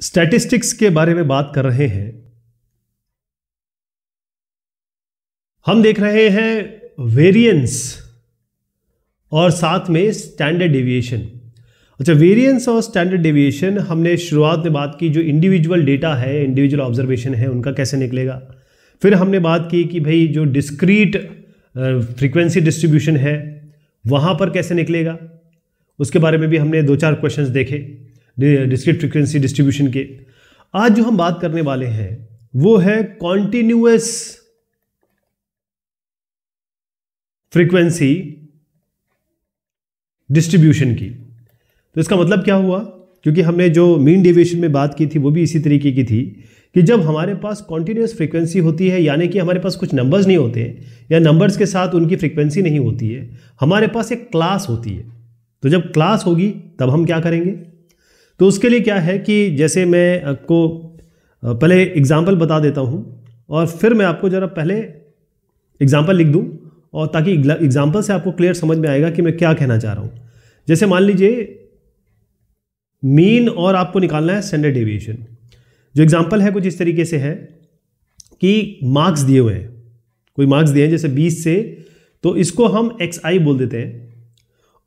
Statistics के बारे में बात कर रहे हैं। हम देख रहे हैं वेरिएंस और साथ में स्टैंडर्ड डेविएशन। अच्छा, वेरिएंस और स्टैंडर्ड डेविएशन हमने शुरुआत में बात की, जो इंडिविजुअल डेटा है, इंडिविजुअल ऑब्जर्वेशन है, उनका कैसे निकलेगा। फिर हमने बात की कि भाई जो डिस्क्रीट फ्रीक्वेंसी डिस्ट्रीब्यूशन है वहाँ पर कैसे निकलेगा, उसके बारे में भी हमने 2-4 क्वेश्चंस देखे डिस्क्रीट फ्रीक्वेंसी डिस्ट्रीब्यूशन के। आज जो हम बात करने वाले हैं वो है कॉन्टिन्यूअस फ्रीक्वेंसी डिस्ट्रीब्यूशन की। तो इसका मतलब क्या हुआ, क्योंकि हमने जो मीन डेविएशन में बात की थी वो भी इसी तरीके की थी कि जब हमारे पास कॉन्टिन्यूअस फ्रीक्वेंसी होती है, यानी कि हमारे पास कुछ नंबर्स नहीं होते या नंबर्स के साथ उनकी फ्रीक्वेंसी नहीं होती है, हमारे पास एक क्लास होती है। तो जब क्लास होगी तब हम क्या करेंगे, तो उसके लिए क्या है कि जैसे मैं आपको पहले एग्जाम्पल बता देता हूँ और फिर मैं आपको ज़रा पहले एग्जाम्पल लिख दूँ, और ताकि एग्जाम्पल से आपको क्लियर समझ में आएगा कि मैं क्या कहना चाह रहा हूँ। जैसे मान लीजिए मीन और आपको निकालना है स्टैंडर्ड डेविएशन। जो एग्जाम्पल है कुछ इस तरीके से है कि मार्क्स दिए हुए हैं, कोई मार्क्स दिए हैं जैसे 20 से, तो इसको हम xi बोल देते हैं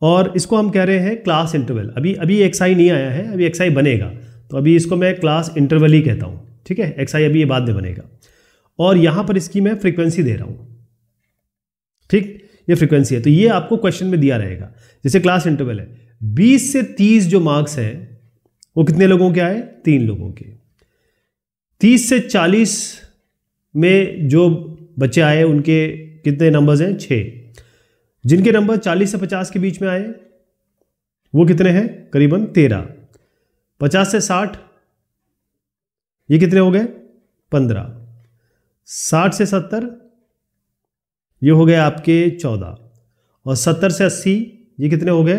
और इसको हम कह रहे हैं क्लास इंटरवल। अभी xi नहीं आया है, अभी xi बनेगा, तो अभी इसको मैं क्लास इंटरवल ही कहता हूँ, ठीक है। xi अभी ये बाद में बनेगा और यहाँ पर इसकी मैं फ्रीक्वेंसी दे रहा हूँ, ठीक, ये फ्रीक्वेंसी है। तो ये आपको क्वेश्चन में दिया रहेगा। जैसे क्लास इंटरवल है 20 से 30 जो मार्क्स हैं वो कितने लोगों के आए, 3 लोगों के। 30 से 40 में जो बच्चे आए उनके कितने नंबर्स हैं, 6। जिनके नंबर 40 से 50 के बीच में आए वो कितने हैं, करीबन 13। 50 से 60 ये कितने हो गए, 15। 60 से 70 ये हो गए आपके 14, और 70 से 80 ये कितने हो गए,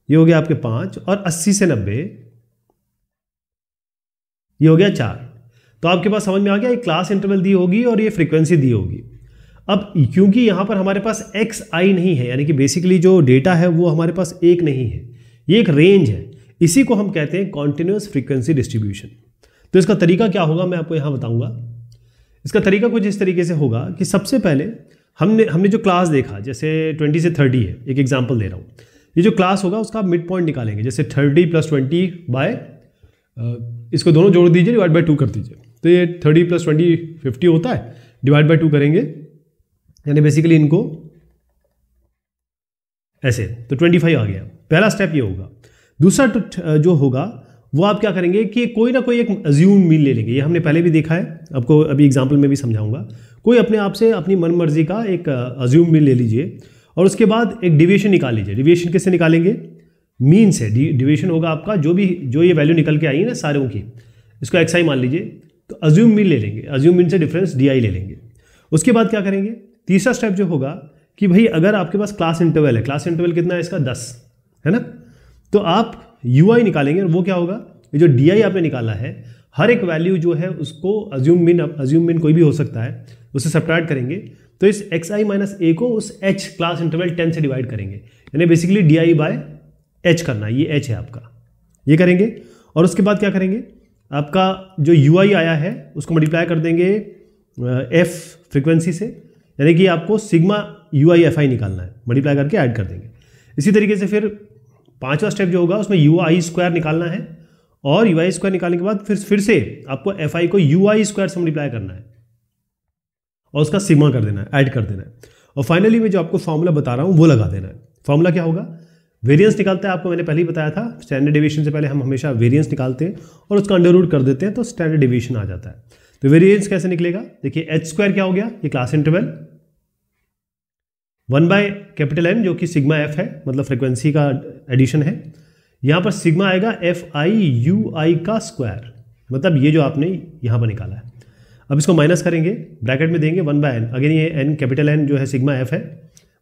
ये हो गया आपके 5, और 80 से 90 ये हो गया 4। तो आपके पास समझ में आ गया, ये क्लास इंटरवल दी होगी और ये फ्रीक्वेंसी दी होगी। अब क्योंकि यहां पर हमारे पास xi नहीं है, यानी कि बेसिकली जो डेटा है वो हमारे पास एक नहीं है, ये एक रेंज है, इसी को हम कहते हैं कॉन्टिन्यूअस फ्रीक्वेंसी डिस्ट्रीब्यूशन। तो इसका तरीका क्या होगा मैं आपको यहां बताऊंगा। इसका तरीका कुछ इस तरीके से होगा कि सबसे पहले हमने जो क्लास देखा, जैसे 20 से 30 है, एक एग्जाम्पल दे रहा हूँ। ये जो क्लास होगा उसका मिड पॉइंट निकालेंगे, जैसे 30 + 20 बाय इसको दोनों जोड़ दीजिए, डिवाइड बाय 2 कर दीजिए, तो ये 30 + 20 50 होता है, डिवाइड बाय 2 करेंगे, यानी बेसिकली इनको ऐसे, तो 25 आ गया। पहला स्टेप ये होगा। दूसरा जो होगा वो आप क्या करेंगे कि कोई ना कोई एक अज्यूम मीन ले लेंगे। ये हमने पहले भी देखा है, आपको अभी एग्जाम्पल में भी समझाऊंगा। कोई अपने आप से अपनी मनमर्जी का एक अज्यूम मीन ले लीजिए और उसके बाद एक डिविएशन निकाल लीजिए। डिविएशन किससे निकालेंगे, मीन से। डिविएशन होगा आपका जो ये वैल्यू निकल के आई है ना सारों की, इसको xi मान लीजिए, तो अज्यूम मीन ले लेंगे, अज्यूम मीन से डिफरेंस di ले लेंगे। उसके बाद क्या करेंगे, तीसरा स्टेप जो होगा कि भाई अगर आपके पास क्लास इंटरवल है, क्लास इंटरवल कितना है इसका, 10 है ना, तो आप ui निकालेंगे और वो क्या होगा, ये जो di आपने निकाला है, हर एक वैल्यू जो है उसको अज्यूम मीन कोई भी हो सकता है, उससे सब्ट्रैक्ट करेंगे, तो इस xi - a को उस h क्लास इंटरवल 10 से डिवाइड करेंगे, यानी बेसिकली di/h करना, ये h है आपका, ये करेंगे। और उसके बाद क्या करेंगे, आपका जो ui आया है उसको मल्टीप्लाई कर देंगे f फ्रीक्वेंसी से, यानी कि आपको सिग्मा ui fi निकालना है, मल्टीप्लाई करके ऐड कर देंगे। इसी तरीके से फिर पांचवा स्टेप जो होगा उसमें ui² निकालना है, और ui² निकालने के बाद फिर से आपको fi को ui² से मल्टीप्लाई करना है और उसका सिग्मा कर देना है, ऐड कर देना है, और फाइनली मैं जो आपको फॉर्मूला बता रहा हूं वो लगा देना है। फॉर्मूला क्या होगा, वेरिएंस निकालता है, आपको मैंने पहले ही बताया था, स्टैंडर्ड डेविएशन से पहले हम हमेशा वेरिएंस निकालते हैं और उसका अंडर रूट कर देते हैं, तो स्टैंडर्ड डेविएशन आ जाता है। तो वेरिएंस कैसे निकलेगा, देखिए h² क्या हो गया, ये क्लास इंटरवल 1/N जो कि सिग्मा f है, मतलब फ्रीक्वेंसी का एडिशन है। यहां पर सिग्मा आएगा fi ui का स्क्वायर, मतलब ये जो आपने यहां पर निकाला है। अब इसको माइनस करेंगे, ब्रैकेट में देंगे 1/N, अगेन ये N जो है सिग्मा f है,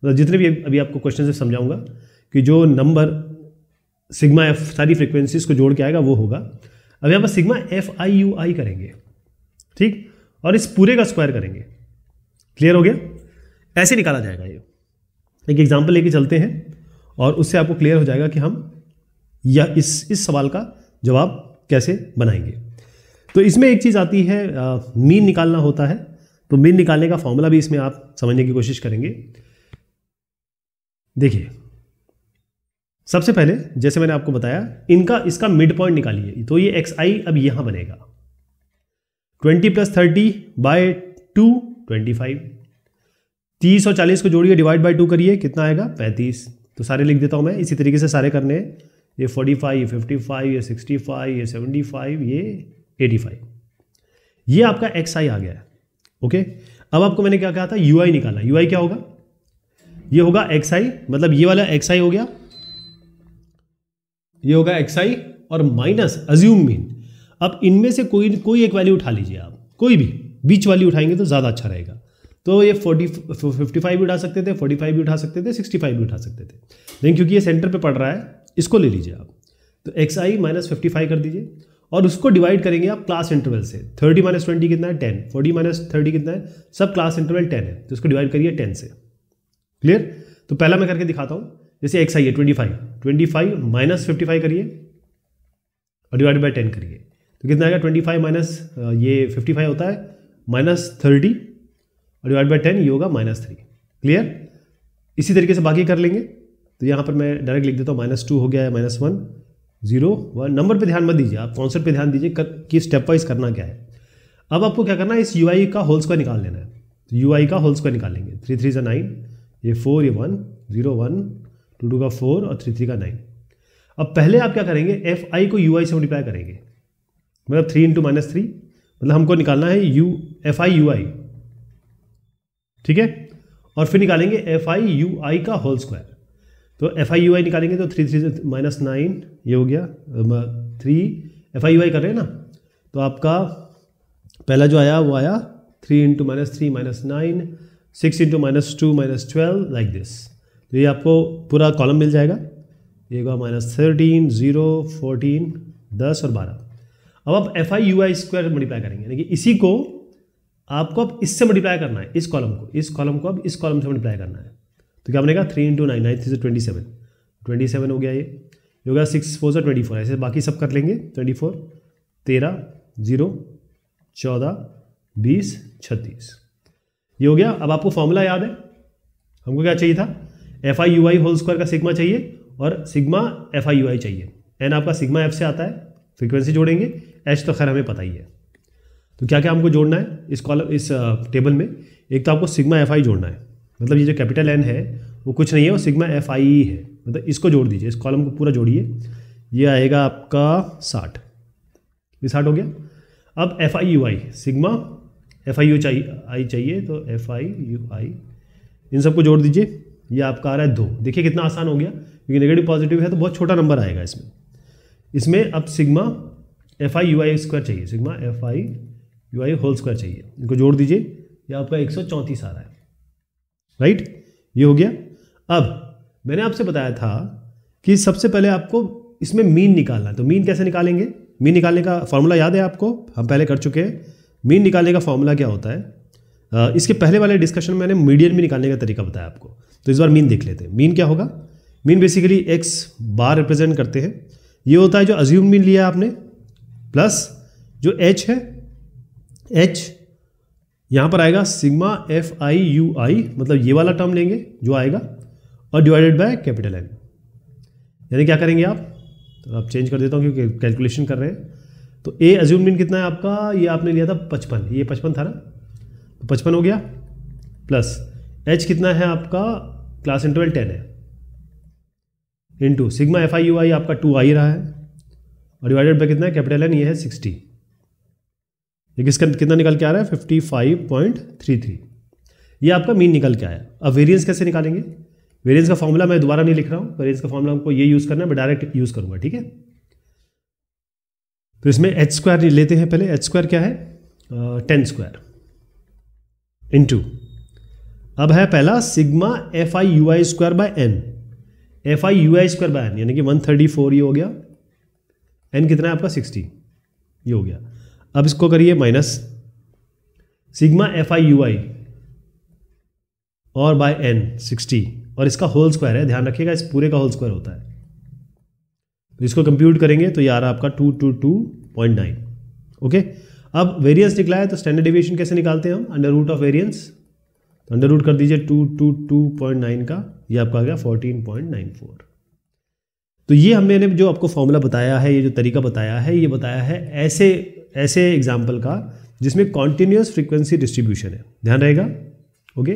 मतलब जितने भी अभी आपको क्वेश्चन से समझाऊंगा कि जो नंबर सिग्मा f सारी फ्रीक्वेंसीज को जोड़ के आएगा वो होगा। अब यहाँ पर सिग्मा fi ui करेंगे, ठीक, और इस पूरे का स्क्वायर करेंगे। क्लियर हो गया, ऐसे निकाला जाएगा। ये एक एग्जाम्पल लेके चलते हैं और उससे आपको क्लियर हो जाएगा कि हम या इस सवाल का जवाब कैसे बनाएंगे। तो इसमें एक चीज़ आती है, मीन निकालना होता है। तो मीन निकालने का फॉर्मूला भी इसमें आप समझने की कोशिश करेंगे। देखिए, सबसे पहले जैसे मैंने आपको बताया, इसका मिड पॉइंट निकालिए। तो ये xi अब यहां बनेगा 20 + 30 / 2 25। 30 और 40 को जोड़िए, डिवाइड बाय 2 करिए, कितना आएगा 35। तो सारे लिख देता हूं मैं, इसी तरीके से सारे करने हैं। ये 45, ये 55, ये 65, ये 75, ये 85। ये आपका xi आ गया है। ओके, अब आपको मैंने क्या कहा था, ui निकालना। ui क्या होगा, ये होगा xi, मतलब ये वाला xi हो गया, ये होगा xi और माइनस अज्यूम मीन। अब इनमें से कोई एक वैल्यू उठा लीजिए आप, कोई भी बीच वाली उठाएंगे तो ज़्यादा अच्छा रहेगा। तो ये 55 भी उठा सकते थे, 45 भी उठा सकते थे, 65 भी उठा सकते थे, लेकिन क्योंकि ये सेंटर पे पड़ रहा है, इसको ले लीजिए आप। तो xi - 55 कर दीजिए और उसको डिवाइड करेंगे आप क्लास इंटरवल से। 30 - 20 कितना है 10, 40 - 30 कितना है, सब क्लास इंटरवल 10 है, तो इसको डिवाइड करिए 10 से। क्लियर। तो पहला मैं करके दिखाता हूँ। जैसे xi है 25 - 55 करिए और डिवाइड बाय 10 करिए, तो कितना आएगा 25 माइनस ये 55 होता है -30 और डिवाइड बाय 10 ये होगा -3। क्लियर। इसी तरीके से बाकी कर लेंगे। तो यहाँ पर मैं डायरेक्ट लिख देता हूँ -2 हो गया है, -1 0 1। नंबर पे ध्यान मत दीजिए आप, कॉन्सेप्ट पे ध्यान दीजिए कि स्टेप वाइज करना क्या है। अब आपको क्या करना है, इस ui का होल स्क्वायर निकाल लेना है। तो ui का होल स्क्वायर निकालेंगे। 3 3 = 9, ये 4, ये 1 0 1 2 2 का 4 और 3 3 का 9। अब पहले आप क्या करेंगे, fi को ui से मल्टीप्लाई करेंगे, मतलब 3 × -3, मतलब हमको निकालना है fi ui, ठीक है। और फिर निकालेंगे fi ui का होल स्क्वायर। तो fi ui निकालेंगे तो 3 3 - 9 ये हो गया 3 fi ui कर रहे हैं ना। तो आपका पहला जो आया वो आया 3 × -3 -9, 6 × -2 -12 लाइक दिस। तो ये आपको पूरा कॉलम मिल जाएगा। ये होगा -13 0 14 10 और 12। अब आप fi ui स्क्वायर मल्टीप्लाई करेंगे, यानी कि इसी को आपको अब इससे मल्टीप्लाई करना है, इस कॉलम को अब इस कॉलम से मल्टीप्लाई करना है। तो क्या बनेगा 3 × 9 9 3 से 27 हो गया। ये होगा 6 4 से 24। ऐसे बाकी सब कर लेंगे। 24 13 0 14 20 36 ये हो गया। अब आपको फॉर्मूला याद है, हमको क्या चाहिए था, fi ui होल स्क्वायर का सिग्मा चाहिए और सिग्मा fi ui चाहिए। n आपका सिग्मा f से आता है, फ्रीक्वेंसी जोड़ेंगे, h तो खैर हमें पता ही है। तो क्या क्या हमको जोड़ना है इस टेबल में, एक तो आपको सिग्मा fi जोड़ना है, मतलब ये जो कैपिटल N है वो कुछ नहीं है, वो सिग्मा fi है, मतलब इसको जोड़ दीजिए, इस कॉलम को पूरा जोड़िए। ये आएगा आपका 60, ये 60 हो गया। अब fi ui sigma fi ui चाहिए, तो fi ui इन सबको जोड़ दीजिए। ये आपका आ रहा है 2। देखिए कितना आसान हो गया, क्योंकि नेगेटिव पॉजिटिव है तो बहुत छोटा नंबर आएगा इसमें। अब सिग्मा fi ui स्क्वायर चाहिए, sigma fi ui whole square चाहिए, इनको जोड़ दीजिए। ये आपका 134 आ रहा है, राइट। ये हो गया। अब मैंने आपसे बताया था कि सबसे पहले आपको इसमें मीन निकालना है। तो मीन कैसे निकालेंगे, मीन निकालने का फॉर्मूला याद है आपको, हम पहले कर चुके हैं। मीन निकालने का फॉर्मूला क्या होता है, इसके पहले वाले डिस्कशन में मैंने मीडियन भी निकालने का तरीका बताया आपको। तो इस बार मीन देख लेते हैं। मीन क्या होगा, मीन बेसिकली x बार रिप्रेजेंट करते हैं। ये होता है जो अज्यूम मीन लिया आपने, प्लस जो h है, h यहाँ पर आएगा सिग्मा fi ui, मतलब ये वाला टर्म लेंगे जो आएगा, और डिवाइडेड बाय कैपिटल N। यानी क्या करेंगे आप, तो आप चेंज कर देता हूँ क्योंकि कैलकुलेशन कर रहे हैं। तो a अज्यूम मीन कितना है आपका, ये आपने लिया था 55, ये 55 था ना, तो 55 हो गया, प्लस h कितना है आपका, क्लास इंटरवल 10 है, इंटू सिग्मा fi ui आपका 2 आ ही रहा है, और डिवाइडेड बाय कितना है कैपिटल N, ये है 60। ये किसका कितना निकल के आ रहा है 55.33। ये आपका मीन निकल के आया। अब वेरिएंस कैसे निकालेंगे, वेरिएंस का फॉर्मूला मैं दोबारा नहीं लिख रहा हूँ, वेरिएंस का फॉर्मूला हमको ये यूज़ करना है, मैं डायरेक्ट यूज़ करूँगा, ठीक है। तो इसमें h स्क्वायर लेते हैं पहले। h स्क्वायर क्या है, 10 स्क्वायर इंटू, अब है पहला sigma fi ui square by n, fi ui square by n, यानी कि 134 ये हो गया, n कितना है आपका 60 ये हो गया। अब इसको करिए माइनस सिग्मा fi ui और बाय n 60, और इसका होल स्क्वायर है, ध्यान रखिएगा इस पूरे का होल स्क्वायर होता है। तो इसको कंप्यूट करेंगे तो ये आ रहा आपका 222 0.9। ओके, अब वेरिएंस निकला है तो स्टैंडर्ड डेविएशन कैसे निकालते हैं हम? अंडर रूट ऑफ वेरिएंस, तो अंडर रूट कर दीजिए 2.9 का, ये आपका आ गया 14.94। तो ये हमने जो आपको फॉर्मूला बताया है, ये जो तरीका बताया है, ये बताया है ऐसे एग्जाम्पल का जिसमें कॉन्टिन्यूस फ्रीक्वेंसी डिस्ट्रीब्यूशन है, ध्यान रहेगा। ओके,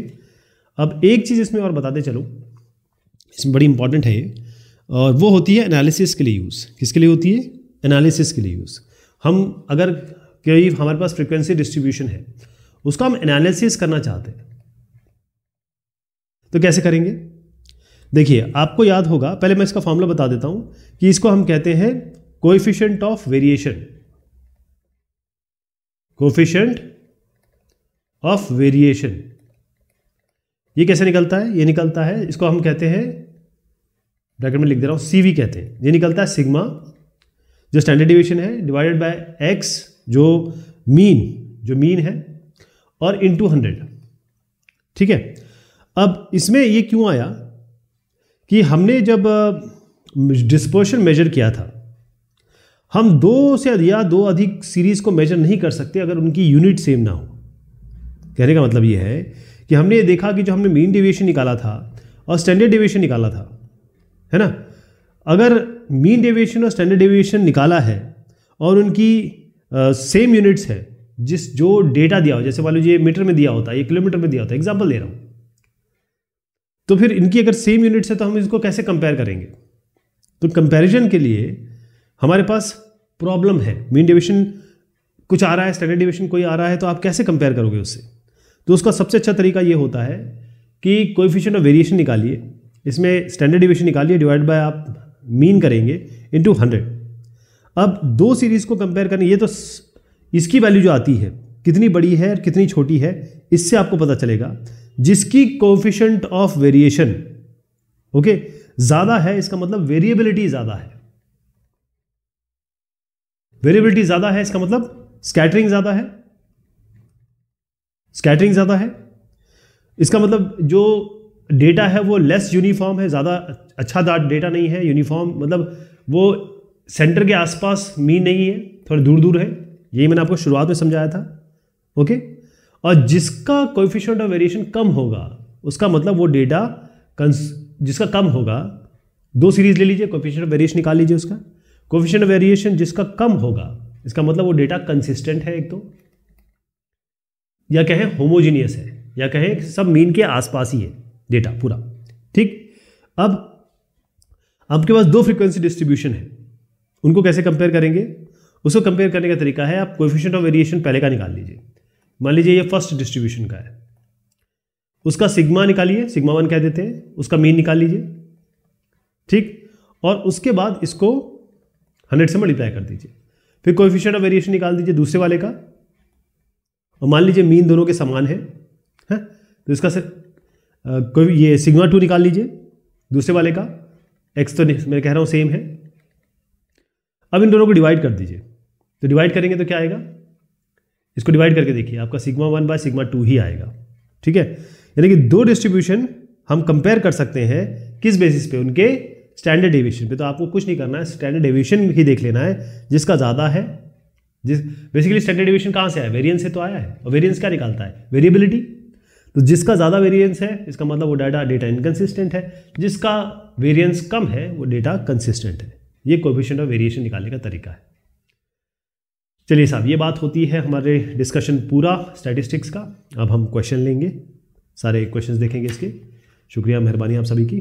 अब एक चीज़ इसमें और बताते चलो, इसमें बड़ी इंपॉर्टेंट है ये, और वो होती है एनालिसिस के लिए यूज़। किसके लिए होती है? एनालिसिस के लिए यूज़। हम अगर कोई हमारे पास फ्रीक्वेंसी डिस्ट्रीब्यूशन है, उसका हम एनालिसिस करना चाहते हैं तो कैसे करेंगे? देखिए, आपको याद होगा, पहले मैं इसका फॉर्मूला बता देता हूं कि इसको हम कहते हैं coefficient of variation. Coefficient of variation ये कैसे निकलता है? ये निकलता है, इसको हम कहते हैं, ब्रैकेट में लिख दे रहा हूं, CV कहते हैं। ये निकलता है सिग्मा, जो स्टैंडर्ड डेविएशन है, डिवाइडेड बाय एक्स जो मीन है, और इनटू 100। ठीक है, अब इसमें ये क्यों आया कि हमने जब डिस्पर्शन मेजर किया था, हम दो अधिक सीरीज को मेजर नहीं कर सकते अगर उनकी यूनिट सेम ना हो। कहने का मतलब ये है कि हमने ये देखा कि जो हमने मीन डेविएशन निकाला था और स्टैंडर्ड डेविएशन निकाला था, है ना, अगर मीन डेविएशन और स्टैंडर्ड डेविएशन निकाला है और उनकी सेम यूनिट्स है, जो डेटा दिया हो, जैसे मान लीजिए मीटर में दिया होता है, ये किलोमीटर में दिया होता है, एग्जांपल दे रहा हूं, तो फिर इनकी अगर सेम यूनिट्स है तो हम इसको कैसे कंपेयर करेंगे? तो कंपैरिजन के लिए हमारे पास प्रॉब्लम है, मीन डेविएशन कुछ आ रहा है, स्टैंडर्ड डेविएशन कोई आ रहा है, तो आप कैसे कंपेयर करोगे उससे? तो उसका सबसे अच्छा तरीका ये होता है कि कोएफिशिएंट ऑफ वेरिएशन निकालिए, इसमें स्टैंडर्ड डेविएशन निकालिए, डिवाइड बाय आप मीन करेंगे इनटू 100। अब दो सीरीज को कंपेयर करनी, ये तो इसकी वैल्यू जो आती है कितनी बड़ी है और कितनी छोटी है, इससे आपको पता चलेगा। जिसकी कोएफिशिएंट ऑफ वेरिएशन ओके ज्यादा है, इसका मतलब वेरिएबिलिटी ज्यादा है। वेरिएबिलिटी ज्यादा है इसका मतलब स्कैटरिंग ज्यादा है, स्कैटरिंग ज्यादा है, इसका मतलब जो डेटा है वो लेस यूनिफॉर्म है, ज्यादा अच्छा डेटा नहीं है। यूनिफॉर्म मतलब वो सेंटर के आसपास मीन नहीं है, थोड़ा दूर दूर है, यही मैंने आपको शुरुआत में समझाया था। ओके, और जिसका कोएफिशिएंट ऑफ वेरिएशन कम होगा, उसका मतलब वो डेटा जिसका कम होगा, दो सीरीज ले लीजिए, कोएफिशिएंट ऑफ वेरिएशन निकाल लीजिए उसका। कोएफिशिएंट ऑफ वेरिएशन जिसका कम होगा, इसका मतलब वो डेटा कंसिस्टेंट है एक तो, या कहें होमोजीनियस है, या कहें सब मीन के आसपास ही है डेटा पूरा। ठीक, अब आपके पास दो फ्रीक्वेंसी डिस्ट्रीब्यूशन है, उनको कैसे कंपेयर करेंगे? उसको कंपेयर करने का तरीका है, आप कोएफिशिएंट ऑफ वेरिएशन पहले का निकाल लीजिए। मान लीजिए ये फर्स्ट डिस्ट्रीब्यूशन का है, उसका सिग्मा निकालिए, सिग्मा 1 कह देते हैं, उसका मीन निकाल लीजिए। ठीक, और उसके बाद इसको 100 से मल्टीप्लाई कर दीजिए, फिर कोएफिशिएंट ऑफ वेरिएशन निकाल दीजिए दूसरे वाले का, और मान लीजिए मीन दोनों के समान है, तो इसका कोई ये सिग्मा 2 निकाल लीजिए दूसरे वाले का, एक्स तो मैं कह रहा हूं सेम है। अब इन दोनों को डिवाइड कर दीजिए, तो डिवाइड करेंगे तो क्या आएगा? इसको डिवाइड करके देखिए, आपका सिग्मा 1 बाय सिग्मा 2 ही आएगा। ठीक है, यानी कि दो डिस्ट्रीब्यूशन हम कंपेयर कर सकते हैं, किस बेसिस पे? उनके स्टैंडर्ड डेविएशन पे। तो आपको कुछ नहीं करना है, स्टैंडर्ड डेविएशन ही देख लेना है, जिसका ज़्यादा है। बेसिकली स्टैंडर्ड डेविएशन कहाँ से आया? वेरिएंस से तो आया है, और वेरिएंस क्या निकालता है? वेरिएबिलिटी। तो जिसका ज़्यादा वेरिएंस है, इसका मतलब वो डेटा इनकंसिस्टेंट है, जिसका वेरिएंस कम है वो डेटा कंसिस्टेंट है। ये कोएफिशिएंट ऑफ वेरिएशन निकालने का तरीका है। चलिए साहब, ये बात होती है हमारे डिस्कशन पूरा स्टैटिस्टिक्स का। अब हम क्वेश्चन लेंगे, सारे क्वेश्चंस देखेंगे इसके। शुक्रिया, मेहरबानी आप सभी की।